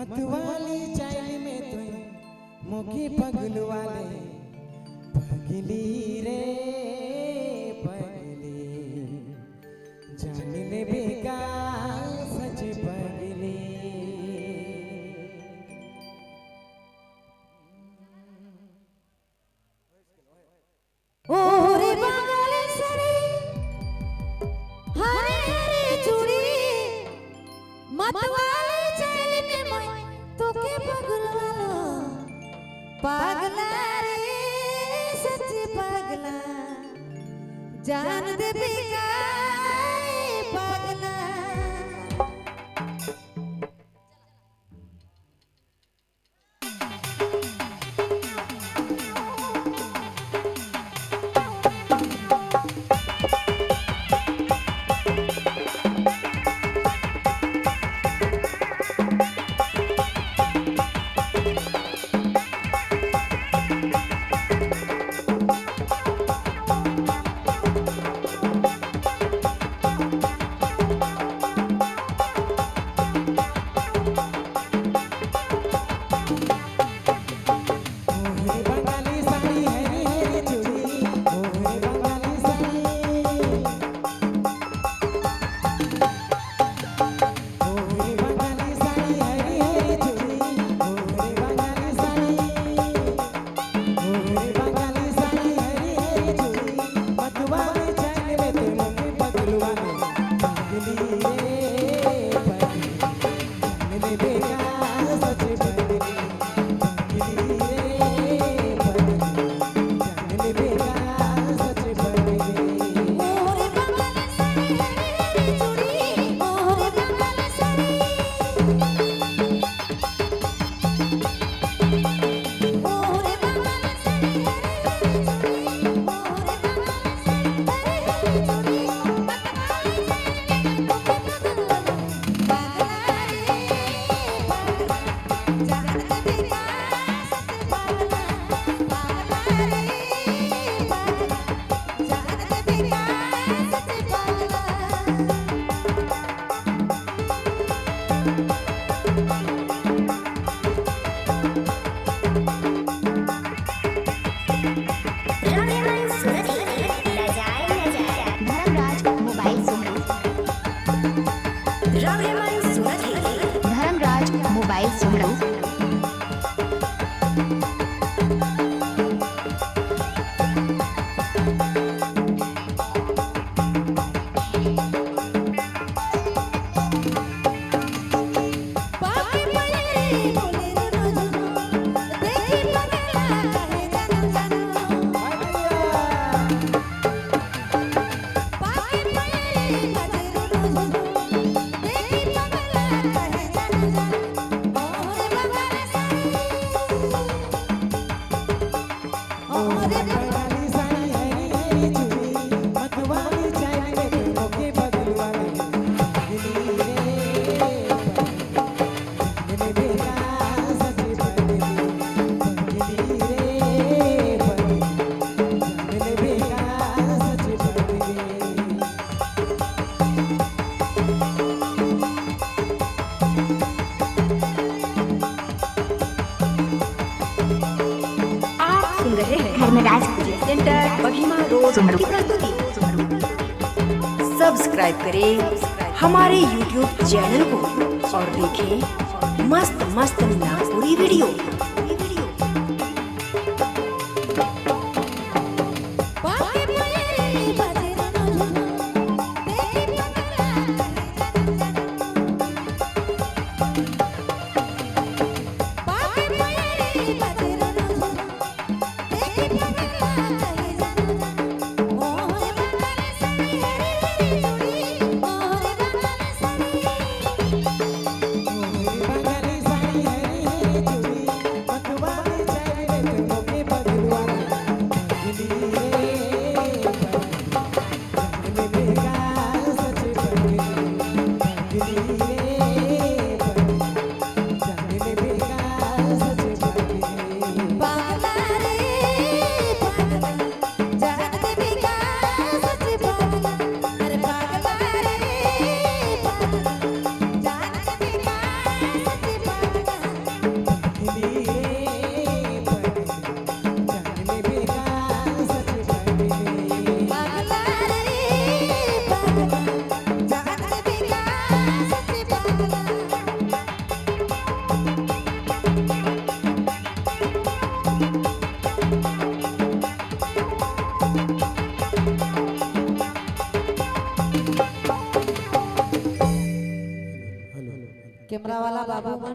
मतवाली चाइल में तुई मुखी पगलू वाले पगली रे पगली जान ले बेगा सच पगली ओरे बंगाल सरे हरे हरे चूड़ी मतवाली चाइल में मैं तोके पगलवालो पागला रे सच पागला जान दे बेगा पागला धर्मराज मोबाइल सुमरू धर्मराज सेंटर बघीमा रोड की प्रस्तुति। सब्सक्राइब करें हमारे YouTube चैनल को और देखें मस्त मस्त नागपुरी वीडियो। वाला बाबू मन